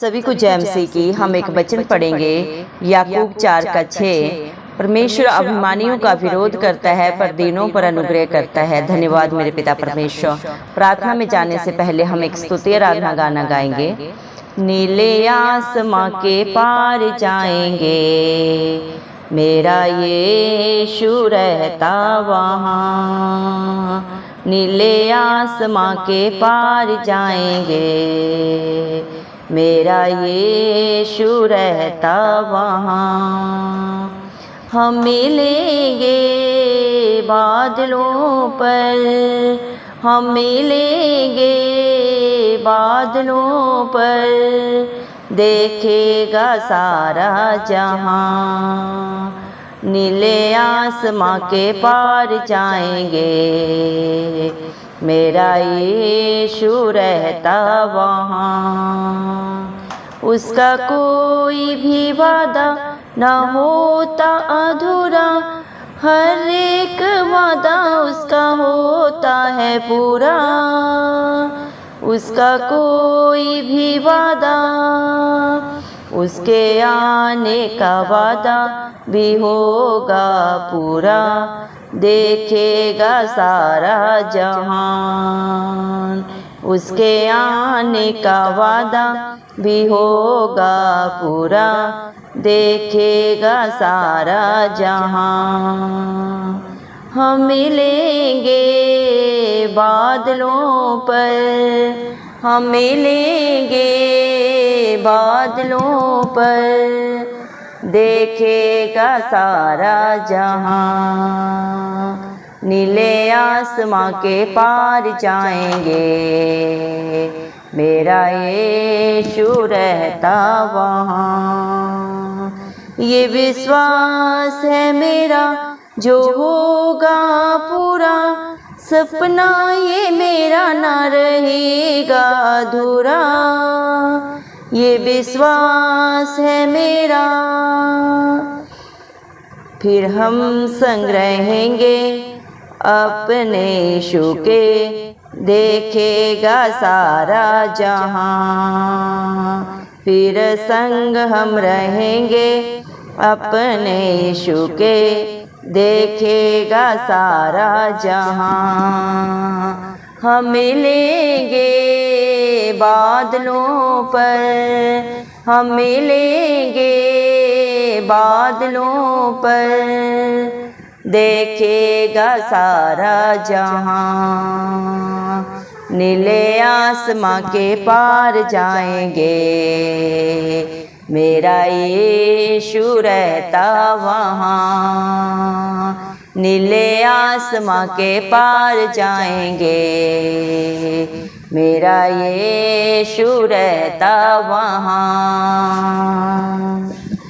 सभी को जय मसीह की। हम एक वचन पढ़ेंगे याकूब 4:6। परमेश्वर अभिमानियों का विरोध करता है पर दीनों पर अनुग्रह करता है। धन्यवाद मेरे पिता परमेश्वर। प्रार्थना में जाने से पहले हम एक स्तुति आराधना गाना गाएंगे। नीले आसमां के पार जाएंगे, मेरा यीशु रहता वहाँ। नीले आसमां के पार जाएंगे, मेरा यीशु रहता वहाँ। हम मिलेंगे बादलों पर, हम मिलेंगे बादलों पर, देखेगा सारा जहां। नीले आसमां के पार जाएंगे, मेरा यीशु रहता वहाँ। उसका कोई भी वादा न होता अधूरा, हर एक वादा उसका होता है पूरा। उसका कोई भी वादा, उसके आने का वादा भी होगा पूरा, देखेगा सारा जहान। उसके आने का वादा भी होगा पूरा, देखेगा सारा जहां। हम मिलेंगे बादलों पर, हम मिलेंगे बादलों पर, देखेगा सारा जहां। नीले आसमां के पार जाएंगे, मेरा यीशु रहता वहाँ। ये विश्वास है मेरा जो होगा पूरा, सपना ये मेरा ना रहेगा अधूरा। ये विश्वास है मेरा, फिर हम संग रहेंगे अपने यीशु के, देखेगा सारा जहां। फिर संग हम रहेंगे अपने यीशु के, देखेगा सारा जहां। हम मिलेंगे बादलों पर, हम मिलेंगे बादलों पर, देखेगा सारा जहां। नीले आसमां के पार जाएंगे, मेरा यीशु रहता वहाँ। नीले आसमां के पार जाएंगे, मेरा यीशु रहता वहाँ।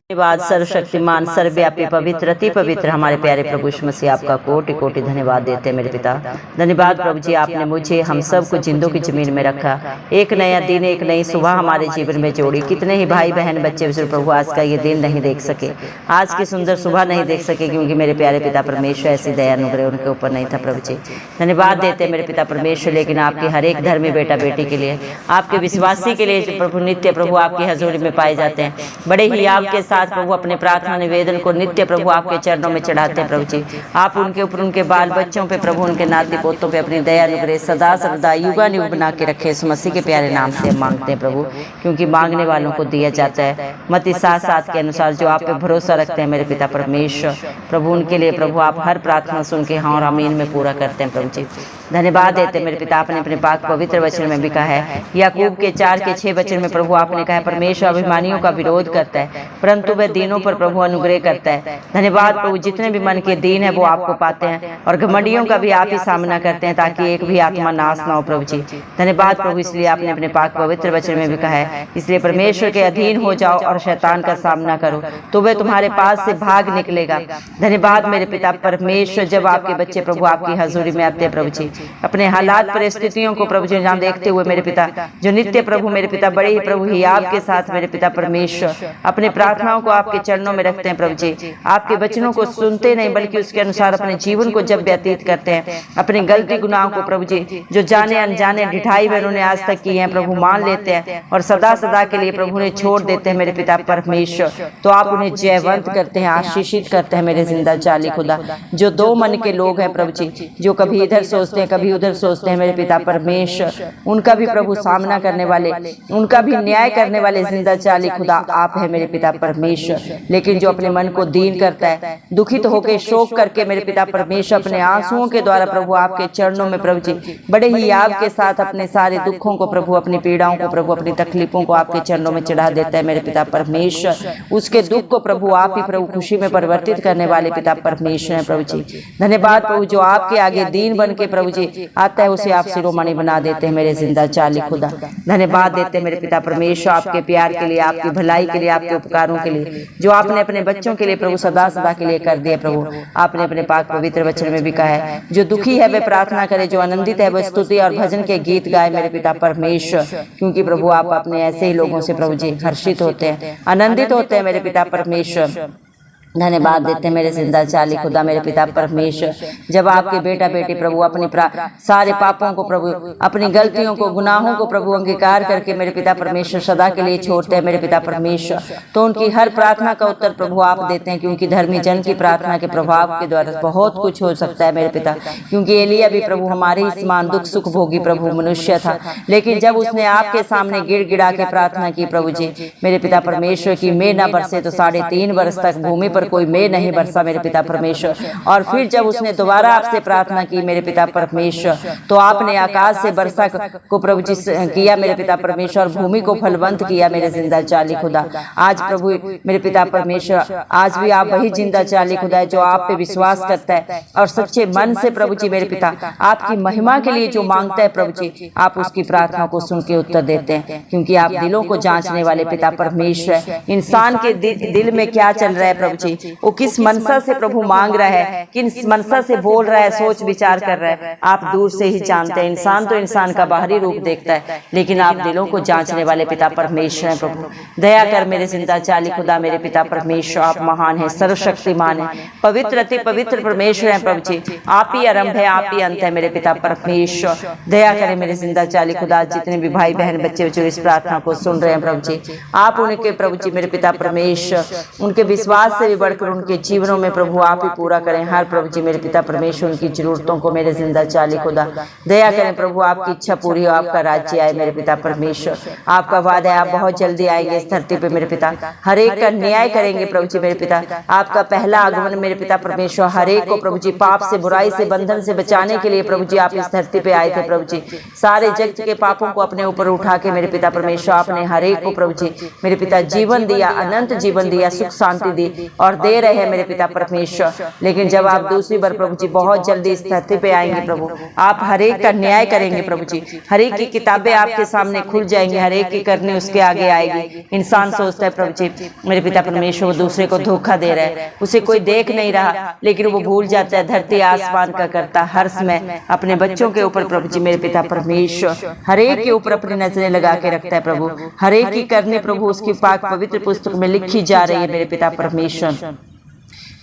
धन्यवाद सर्वशक्तिमान सर्वव्यापी पवित्र अति पवित्र हमारे प्यारे प्रभु यीशु मसीह, आपका कोटि कोटि धन्यवाद देते हैं मेरे पिता। धन्यवाद प्रभु जी, आपने मुझे हम सब को जिंदों की जमीन में रखा, एक नया दिन एक नई सुबह हमारे जीवन में जोड़ी। कितने ही भाई बहन बच्चे प्रभु आज का ये दिन नहीं देख सके, आज की सुंदर सुबह नहीं देख सके, क्योंकि मेरे प्यारे पिता परमेश्वर ऐसी दया अनुग्रह उनके ऊपर नहीं था प्रभु जी। धन्यवाद देते मेरे पिता परमेश्वर, लेकिन आपके हर एक धर्मी बेटा बेटी के लिए, आपके विश्वासी के लिए प्रभु नित्य प्रभु आपकी हजूरी में पाए जाते हैं। बड़े ही आपके साथ प्रभु अपने प्रार्थना निवेदन को नित्य प्रभु आपके चरणों में चढ़ाते हैं प्रभु जी। आप उनके ऊपर, उनके बाल बच्चों पे प्रभु, उनके नाती पोतों पे अपनी दया अनुग्रह सदा सर्वदा युगानुयुग बना के रखे। इस मसीह के प्यारे नाम से हम मांगते हैं प्रभु, क्योंकि मांगने वालों को दिया जाता है। मत्ती 7:7 के अनुसार जो आप पे भरोसा रखते हैं मेरे पिता परमेश्वर प्रभु, उनके लिए प्रभु आप हर प्रार्थना सुन के हाँ और आमीन में पूरा करते हैं प्रभु जी। धन्यवाद देते मेरे पिता, आपने अपने पाक पवित्र वचन में भी कहा है, याकूब के 4:6 वचन में प्रभु आपने कहा है, परमेश्वर अभिमानियों का विरोध करता है परंतु वह दीनों पर प्रभु अनुग्रह करता है। धन्यवाद प्रभु, जितने भी मन के दीन है वो आपको पाते हैं, और घमंडियों का भी आप ही सामना करते हैं, ताकि एक भी आत्मा नाश ना हो प्रभु जी। धन्यवाद प्रभु, इसलिए आपने अपने पाक पवित्र वचन में भी कहा है, इसलिए परमेश्वर के अधीन हो जाओ और शैतान का सामना करो तो वह तुम्हारे पास से भाग निकलेगा। धन्यवाद मेरे पिता परमेश्वर, जब आपके बच्चे प्रभु आपकी हजूरी में आते हैं प्रभु जी, अपने हालात परिस्थितियों को प्रभु जी जान देखते हुए मेरे पिता, जो नित्य प्रभु मेरे पिता बड़े ही प्रभु ही आपके साथ मेरे पिता परमेश्वर अपने प्रार्थना प्रार्थनाओं को आपके चरणों में रखते हैं प्रभु जी। आपके वचनों को सुनते नहीं बल्कि उसके अनुसार अपने जीवन को जब व्यतीत करते हैं, अपनी गलती गुनाहों को प्रभु जी जो जाने अनजाने ढिठाई में उन्होंने आज तक की है प्रभु मान लेते हैं और सदा सदा के लिए प्रभु ने छोड़ देते हैं मेरे पिता परमेश्वर। तो आप उन्हें जयवंत करते हैं, आशीषित करते हैं मेरे जिंदा जाली खुदा। जो दो मन के लोग हैं प्रभु जी, जो कभी इधर सोचते हैं कभी उधर सोचते हैं मेरे पिता परमेश्वर, उनका भी प्रभु सामना करने वाले, उनका भी न्याय करने वाले जिंदा जाली खुदा आप है मेरे पिता परमेश्वर। लेकिन जो अपने मन को दीन करता है, दुखित होकर शोक करके मेरे पिता परमेश्वर अपने आंसुओं के द्वारा प्रभु आपके चरणों में प्रभु जी बड़े ही याद के साथ अपने सारे दुखों को प्रभु, अपनी पीड़ाओं को प्रभु, अपनी तकलीफों को आपके चरणों में चढ़ा देता है मेरे पिता परमेश्वर। उसके दुख को प्रभु आप ही प्रभु खुशी में परिवर्तित करने वाले पिता परमेश्वर हैं प्रभु जी। धन्यवाद प्रभु, जो आपके आगे दीन बन के प्रभु जी आता है उसे आप शिरोमणि बना देते हैं मेरे जिंदा जाली खुदा। धन्यवाद देते हैं मेरे पिता परमेश्वर आपके प्यार के लिए, आपकी भलाई के लिए, आपके उपकारों के लिए जो आपने अपने बच्चों के लिए प्रभु सदा सदा के लिए कर दिया प्रभु। आपने अपने पाक पवित्र वचन में भी कहा है, जो दुखी है वह प्रार्थना करे, जो आनंदित है वह स्तुति और भजन के गीत गाए मेरे पिता परमेश्वर। क्योंकि प्रभु आप अपने ऐसे ही लोगों से प्रभु जी हर्षित होते हैं, आनंदित होते हैं मेरे पिता परमेश्वर। धन्यवाद देते हैं मेरे जिंदा जाली खुदा मेरे पिता परमेश्वर। जब आपके बेटा बेटी प्रभु अपनी सारे पापों को प्रभु, अपनी गलतियों को, गुनाहों को प्रभु अंगीकार करके मेरे पिता परमेश्वर सदा के लिए छोड़ते हैं मेरे पिता परमेश्वर, तो उनकी हर प्रार्थना का उत्तर प्रभु आप देते हैं। क्योंकि धर्मी जन की प्रार्थना के प्रभाव के द्वारा बहुत कुछ हो सकता है मेरे पिता। क्योंकि एलिया भी प्रभु हमारे ही समान दुख सुख भोगी प्रभु मनुष्य था, लेकिन जब उसने आपके सामने गिड़गिड़ा के प्रार्थना की प्रभु जी मेरे पिता परमेश्वर की मेघ न बरसे तो 3.5 वर्ष तक भूमि पर कोई मेघ नहीं बरसा मेरे पिता परमेश्वर। और फिर जब उसने दोबारा आपसे प्रार्थना की मेरे पिता परमेश्वर, तो आपने आकाश से वर्षा को प्रभु जी किया मेरे पिता परमेश्वर, भूमि को फलवंत किया मेरे जिंदा जाली खुदा। आज प्रभु मेरे पिता परमेश्वर, आज भी आप वही जिंदा जाली खुदा है जो आप पे विश्वास करता है और सच्चे मन से प्रभु जी मेरे पिता आपकी महिमा के लिए जो मांगता है प्रभु जी, आप उसकी प्रार्थना को सुन के उत्तर देते हैं। क्योंकि आप दिलों को जांचने वाले पिता परमेश्वर, इंसान के दिल में क्या चल रहा है प्रभु जी, वो किस मनसा से प्रभु मांग रहा है, किस मनसा से बोल रहा है, सोच विचार कर रहा है, आप दूर से ही जानते हैं। इंसान तो इंसान का बाहरी रूप देखता है, लेकिन आप दिलों को जांचने वाले पिता परमेश्वर हैं प्रभु। दया कर मेरे जिंदा जाली खुदा मेरे पिता परमेश्वर, आप महान है, सर्वशक्तिमान है, पवित्र अति पवित्र परमेश्वर है प्रभु जी। आप ही आरंभ है, आप ही अंत है मेरे पिता परमेश्वर। दया करें मेरे जिंदा जाली खुदा, जितने भी भाई बहन बच्चे जो इस प्रार्थना को सुन रहे हैं प्रभु जी, आप उनके प्रभु जी मेरे पिता परमेश्वर उनके विश्वास से भी बढ़कर उनके जीवनों में प्रभु आप ही पूरा करें। हर प्रभु जी मेरे पिता परमेश्वर उनकी जरूरतों को मेरे जिंदा जाली खुदा दया करें प्रभु, आपकी इच्छा पूरी हो, आपका राज्य आए मेरे पिता परमेश्वर। आपका वादा है आप बहुत जल्दी आएंगे इस धरती पे मेरे पिता, हर एक का न्याय करेंगे प्रभु जी मेरे पिता। आपका पहला आगमन मेरे पिता परमेश्वर हर एक को प्रभु जी पाप से, बुराई से, बंधन से बचाने के लिए प्रभु जी आप इस धरती पे आए थे प्रभु जी। सारे जगत के पापों को अपने ऊपर उठा के मेरे पिता परमेश्वर आपने हर एक को प्रभु जी मेरे पिता जीवन दिया, अनंत जीवन दिया, सुख शांति दी और दे रहे हैं मेरे पिता परमेश्वर। लेकिन जब आप दूसरी बार प्रभु जी बहुत जल्दी इस धरती पे आएंगे प्रभु, आप हर एक का न्याय करेंगे प्रभु जी। हर एक की किताबें आपके सामने खुल जाएंगी, हर एक की करनी उसके आगे आएगी। इंसान सोचता है प्रभु जी मेरे पिता परमेश्वर वो दूसरे को धोखा दे रहा है, उसे कोई देख नहीं रहा, लेकिन वो भूल जाता है धरती आसमान का करता हर समय अपने बच्चों के ऊपर प्रभु जी मेरे पिता परमेश्वर हर एक के ऊपर अपनी नजरें लगा के रखता है प्रभु। हर एक की करनी प्रभु उसकी पाक पवित्र पुस्तक में लिखी जा रही है मेरे पिता परमेश्वर।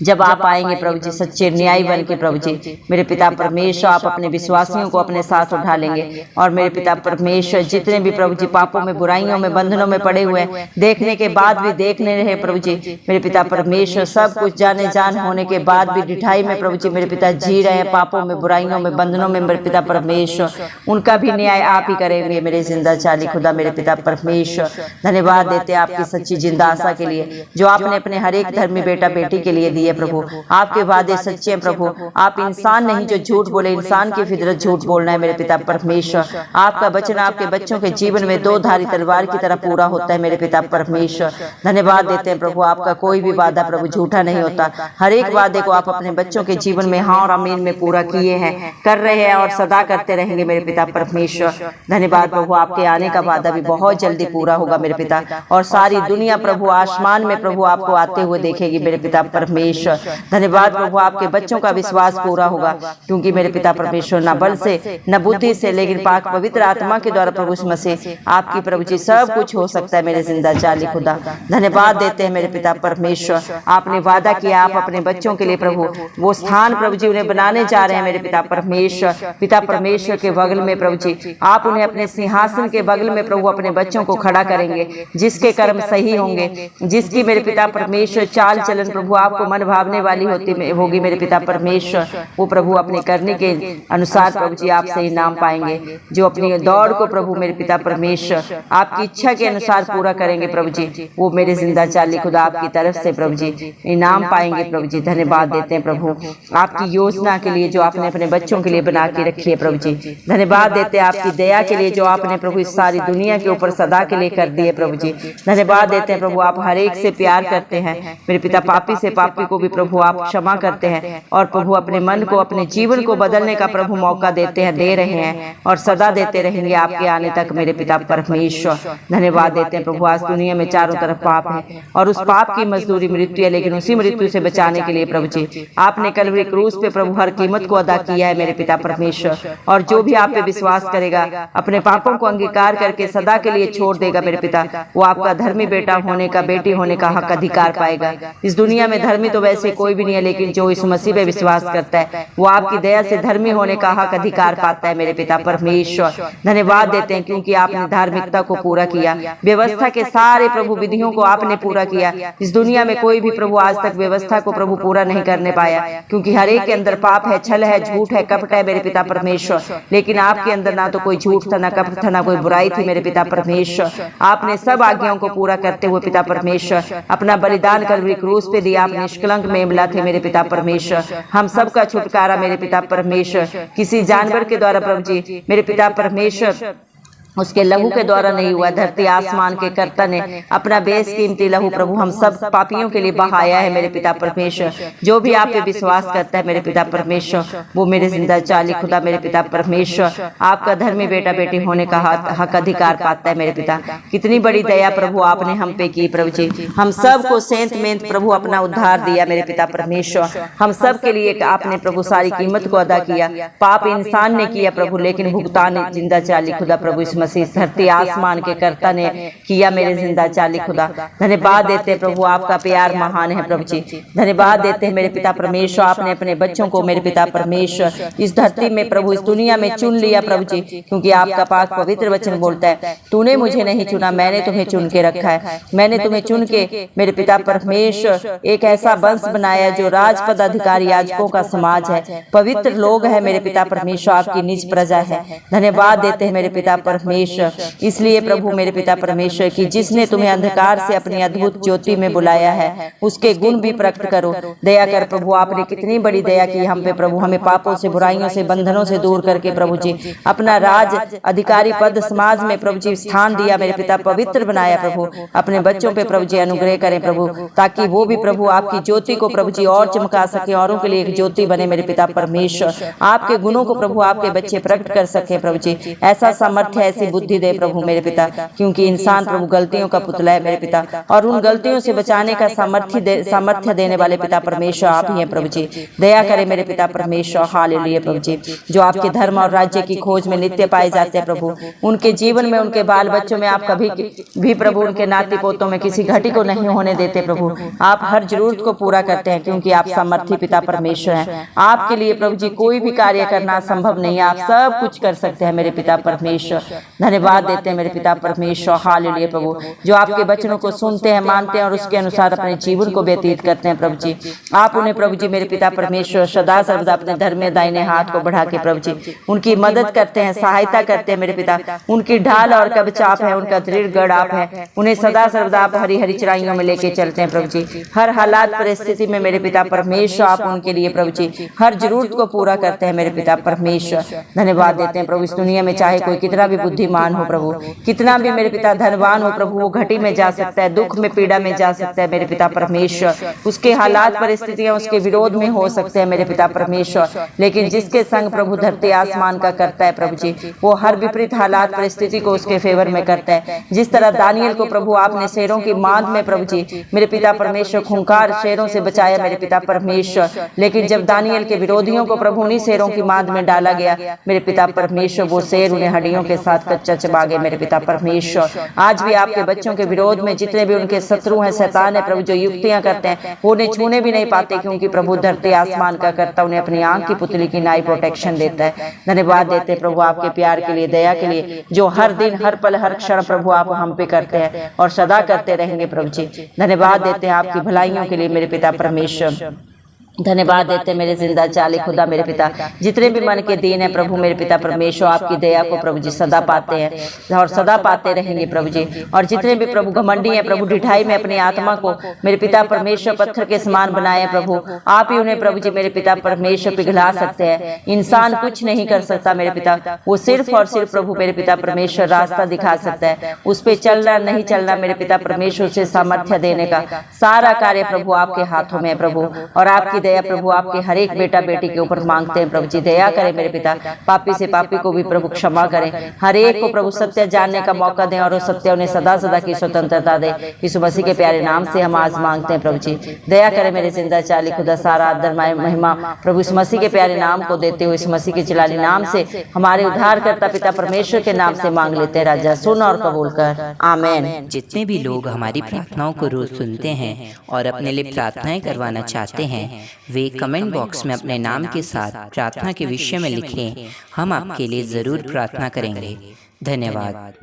जब आप आएंगे प्रभु जी सच्चे न्याय बन के प्रभु जी मेरे पिता परमेश्वर, आप अपने विश्वासियों को अपने साथ उठा लेंगे। और मेरे पिता परमेश्वर जितने भी प्रभु जी पापों में, बुराइयों में, बंधनों में पड़े हुए हैं, देखने के बाद भी देख नहीं रहे प्रभु जी मेरे पिता परमेश्वर, सब कुछ जाने जान होने के बाद भी ढिठाई में प्रभु जी मेरे पिता जी रहे हैं, पापों में, बुराइयों में, बंधनों में मेरे पिता परमेश्वर, उनका भी न्याय आप ही करेंगे मेरे जिंदा जाली खुदा मेरे पिता परमेश्वर। धन्यवाद देते हैं आपकी सच्ची जिंदा आशा के लिए जो आपने अपने हर एक धर्मी बेटा बेटी के लिए दिए प्रभु। आपके वादे सच्चे हैं प्रभु, आप इंसान नहीं जो झूठ बोले, इंसान की फितरत झूठ बोलना है मेरे पिता परमेश्वर। आपका वचन आपके बच्चों के जीवन में दो धारी तलवार की तरह पूरा होता है मेरे पिता परमेश्वर। धन्यवाद देते हैं प्रभु, आपका कोई भी वादा प्रभु झूठा नहीं होता। हर एक वादे को आप अपने बच्चों के जीवन में हाँ और आमीन में पूरा किए हैं, कर रहे हैं और सदा करते रहेंगे मेरे पिता परमेश्वर। धन्यवाद प्रभु, आपके आने का वादा भी बहुत जल्दी पूरा होगा मेरे पिता, और सारी दुनिया प्रभु आसमान में प्रभु आपको आते हुए देखेगी मेरे पिता परमेश्वर। परमेश्वर। धन्यवाद प्रभु, आपके बच्चों का विश्वास पूरा होगा, क्योंकि मेरे पिता परमेश्वर न बल से न बुद्धि से लेकिन पाक पवित्र आत्मा के द्वारा प्रभु यीशु मसीह आपकी प्रभु जी सब कुछ हो सकता है मेरे जिंदा जाली खुदा। धन्यवाद देते हैं मेरे पिता परमेश्वर, आपने वादा किया आप अपने बच्चों के लिए प्रभु वो स्थान प्रभु जी उन्हें बनाने जा रहे हैं मेरे पिता परमेश्वर। पिता परमेश्वर के बगल में प्रभु जी आप उन्हें अपने सिंहासन के बगल में प्रभु अपने बच्चों को खड़ा करेंगे, जिसके कर्म सही होंगे, जिसकी मेरे पिता परमेश्वर चाल चलन प्रभु आपको मन भावने वाली होगी मेरे पिता परमेश्वर, वो प्रभु अपने करने के अनुसार प्रभु जी आपसे इनाम पाएंगे। जो अपनी दौड़ को प्रभु मेरे पिता परमेश्वर आपकी इच्छा के अनुसार पूरा करेंगे प्रभु जी, वो मेरे जिंदा चाली खुदा आपकी तरफ से प्रभु जी इनाम पाएंगे प्रभु जी। धन्यवाद देते हैं प्रभु आपकी योजना के लिए जो आपने अपने बच्चों के लिए बना के रखी है प्रभु जी। धन्यवाद देते हैं आपकी दया के लिए जो आपने प्रभु इस सारी दुनिया के ऊपर सदा के लिए कर दी है प्रभु जी। धन्यवाद देते हैं प्रभु आप हर एक से प्यार करते हैं मेरे पिता, पापी से पापी को भी प्रभु आप क्षमा करते हैं और प्रभु अपने मन को अपने जीवन को बदलने का प्रभु मौका देते हैं, दे रहे हैं और सदा देते रहेंगे आपके आने तक मेरे पिता परमेश्वर। धन्यवाद देते हैं प्रभु आज दुनिया में चारों तरफ पाप है और उस पाप की मजदूरी मृत्यु है, लेकिन उसी मृत्यु से बचाने के लिए प्रभु जी आपने कलवरी क्रूस पे प्रभु हर कीमत को अदा किया है मेरे पिता परमेश्वर। और जो भी आप पे विश्वास करेगा अपने पापों को अंगीकार करके सदा के लिए छोड़ देगा मेरे पिता, वो आपका धर्मी बेटा होने का बेटी होने का हक अधिकार पाएगा। इस दुनिया में धर्मी तो वैसे कोई भी नहीं है, लेकिन जो इस मसीह पे विश्वास करता है वो आपकी दया से धर्मी होने का हक अधिकार पाता है मेरे पिता परमेश्वर। धन्यवाद देते हैं क्योंकि आपने धार्मिकता को पूरा किया, व्यवस्था के सारे प्रभु विधियों को आपने पूरा किया। इस दुनिया में कोई भी प्रभु आज तक व्यवस्था को प्रभु पूरा नहीं करने पाया, क्योंकि हर एक के अंदर पाप है, छल है, झूठ है, कपट है मेरे पिता परमेश्वर। लेकिन आपके अंदर ना तो कोई झूठ था, ना कपट था, ना कोई बुराई थी मेरे पिता परमेश्वर। आपने सब आज्ञाओं को पूरा करते हुए पिता परमेश्वर अपना बलिदान कलवरी क्रूस पे दिया। आप निष्कलंक मेमला थे मेरे पिता परमेश्वर, हम सब का छुटकारा मेरे पिता परमेश्वर किसी जानवर के द्वारा प्रभु जी मेरे पिता परमेश्वर उसके लहू के द्वारा नहीं हुआ। धरती आसमान के कर्ता ने अपना बेशकीमती लहू प्रभु हम सब पापियों के लिए बहाया है मेरे पिता परमेश्वर। जो भी आप पे विश्वास करता है मेरे पिता परमेश्वर वो मेरे जिंदा चाली खुदा मेरे पिता परमेश्वर आपका धर्मी बेटा बेटी होने का हक अधिकार पाता है मेरे पिता। कितनी बड़ी दया प्रभु आपने हम पे की प्रभु जी, हम सब को सेंत मेंत प्रभु अपना उद्धार दिया मेरे पिता परमेश्वर। हम सब के लिए आपने प्रभु सारी कीमत को अदा किया। पाप इंसान ने किया प्रभु, लेकिन भुगतान जिंदा चाली खुदा प्रभु इस मसीह धरती आसमान के कर्ता ने किया मेरे जिंदा चाली खुदा। धन्यवाद देते हैं प्रभु आपका प्यार महान है प्रभु जी। धन्यवाद देते हैं मेरे पिता परमेश्वर आपने अपने बच्चों को मेरे पिता परमेश्वर इस धरती में प्रभु इस दुनिया में चुन लिया प्रभु जी, क्योंकि आपका पाक पवित्र वचन बोलता है तूने मुझे नहीं चुना, मैंने तुम्हें चुन के रखा है। मैंने तुम्हें चुन के मेरे पिता परमेश्वर एक ऐसा वंश बनाया जो राजपद अधिकारी याजकों का समाज है, पवित्र लोग है मेरे पिता परमेश्वर आपकी निज प्रजा है। धन्यवाद देते हैं मेरे पिता परमेश्वर इसलिए प्रभु मेरे पिता परमेश्वर की जिसने तुम्हें अंधकार से अपनी अद्भुत ज्योति में बुलाया है उसके गुण भी प्रकट करो। दया कर प्रभु आपने कितनी बड़ी दया की हम पे प्रभु, हमें पापों से बुराइयों से बंधनों से दूर करके प्रभु जी अपना राज अधिकारी पद समाज में प्रभु जी स्थान दिया मेरे पिता, पवित्र बनाया प्रभु। अपने बच्चों पे प्रभु जी अनुग्रह करें प्रभु, ताकि वो भी प्रभु आपकी ज्योति को प्रभु जी और चमका सके, औरों के लिए एक ज्योति बने मेरे पिता परमेश्वर। आपके गुणों को प्रभु आपके बच्चे प्रकट कर सके प्रभु जी। ऐसा सामर्थ्य ऐसी बुद्धि दे प्रभु मेरे पिता, क्योंकि इंसान प्रभु गलतियों का पुतला है मेरे पिता, और उन गलतियों से बचाने का सामर्थ्य देने वाले पिता परमेश्वर आप ही हैं प्रभु जी। दया करें मेरे पिता परमेश्वर। हालेलुया प्रभु जी। जो आपके धर्म और राज्य की खोज में नित्य पाए जाते हैं प्रभु, उनके जीवन में उनके बाल बच्चों में आप कभी भी प्रभु उनके नाती पोतों में किसी घटी को नहीं होने देते प्रभु। आप हर जरूरत को पूरा करते हैं, क्योंकि आप सामर्थी पिता परमेश्वर हैं। आपके लिए प्रभु जी कोई भी कार्य करना संभव नहीं है, आप सब कुछ कर सकते हैं मेरे पिता परमेश्वर। धन्यवाद देते हैं मेरे पिता परमेश्वर। हालेलुया प्रभु। जो आपके वचनों को सुनते हैं, मानते हैं और उसके अनुसार अपने जीवन को व्यतीत करते हैं प्रभु जी, आप उन्हें प्रभु जी मेरे पिता परमेश्वर सदा सर्वदा अपने धर्म में दाहिने हाथ को बढ़ा के प्रभु जी उनकी मदद करते हैं, सहायता करते हैं मेरे पिता। उनकी ढाल और कवच आप है, उनका दृढ़ गढ़ आप है, उन्हें सदा सर्वदा आप हरी हरी चराइयों में लेके चलते हैं प्रभु जी। हर हालात परिस्थिति में मेरे पिता परमेश्वर आप उनके लिए प्रभु जी हर जरूरत को पूरा करते हैं मेरे पिता परमेश्वर। धन्यवाद देते हैं प्रभु। इस दुनिया में चाहे कोई कितना भी बुद्धि कीर्तिमान हो प्रभु। कितना भी मेरे पिता धनवान हो प्रभु, वो घटी में जा सकता है, दुख में पीड़ा में जा सकता है मेरे पिता परमेश्वर, उसके हालात परिस्थितियां उसके विरोध में हो सकते हैं मेरे पिता परमेश्वर, लेकिन जिसके संग प्रभु धरती आसमान का करता है प्रभु जी, वो हर विपरीत हालात परिस्थिति को उसके फेवर में करता है। जिस तरह दानियल को प्रभु आपने शेरों की मांद में प्रभु जी मेरे पिता परमेश्वर खूंखार शेरों से बचाया मेरे पिता परमेश्वर, लेकिन जब दानियल के विरोधियों को प्रभु उन्हीं शेरों की मांद में डाला गया मेरे पिता परमेश्वर, वो शेर उन्हें हड्डियों के साथ कच्चा चबा गए मेरे पिता परमेश्वर। आज भी आपके बच्चों के विरोध में जितने भी उनके शत्रु हैं, शैतान है प्रभु, जो युक्तियां करते हैं वो उन्हें छूने भी नहीं पाते, क्योंकि प्रभु धरती आसमान का करता उन्हें अपनी आंख की पुतली की नाई प्रोटेक्शन देता है। धन्यवाद देते प्रभु आपके प्यार के लिए, दया के लिए, जो हर दिन हर पल हर क्षण प्रभु आप हम पे करते हैं और सदा करते रहेंगे प्रभु जी। धन्यवाद देते हैं आपकी भलाइयों के लिए मेरे पिता परमेश्वर। धन्यवाद देते मेरे जिंदा चाली खुदा मेरे पिता, जितने भी मन के दीन है प्रभु मेरे पिता परमेश्वर, आपकी दया को प्रभु जी सदा पाते हैं और सदा पाते रहेंगे प्रभु जी। और जितने भी प्रभु घमंडी हैं प्रभु, ढिठाई में अपनी आत्मा को मेरे पिता परमेश्वर पत्थर के समान बनाए प्रभु, आप ही उन्हें प्रभु जी मेरे पिता परमेश्वर पिघला सकते हैं। इंसान कुछ नहीं कर सकता मेरे पिता, वो सिर्फ और सिर्फ प्रभु मेरे पिता परमेश्वर रास्ता दिखा सकता है, उस पर चलना नहीं चलना मेरे पिता परमेश्वर से सामर्थ्य देने का सारा कार्य प्रभु आपके हाथों में है प्रभु। और आपकी दया प्रभु आपके हर एक बेटा बेटी के ऊपर मांगते हैं प्रभु जी, दया करें मेरे पिता, पापी से पापी को भी प्रभु क्षमा करें, हर एक को प्रभु सत्य जानने का मौका दें और उस सत्य उन्हें सदा सदा की स्वतंत्रता दे। यीशु मसीह के प्यारे नाम से हम आज मांगते हैं प्रभु जी, दया करें मेरे जिंदा चाली खुदा, सारा आदर महिमा प्रभु इस मसीह के प्यारे नाम को देते हुए इस मसीह के जलाली नाम से हमारे उद्धारकर्ता पिता परमेश्वर के नाम से मांग लेते हैं राजा, सुन और कबूल कर, आमीन। जितने भी लोग हमारी प्रार्थनाओं को रोज सुनते हैं और अपने लिए प्रार्थनाएं करवाना चाहते हैं, वे कमेंट बॉक्स में अपने नाम के साथ प्रार्थना के विषय में लिखें, हम आपके लिए जरूर प्रार्थना करेंगे। धन्यवाद।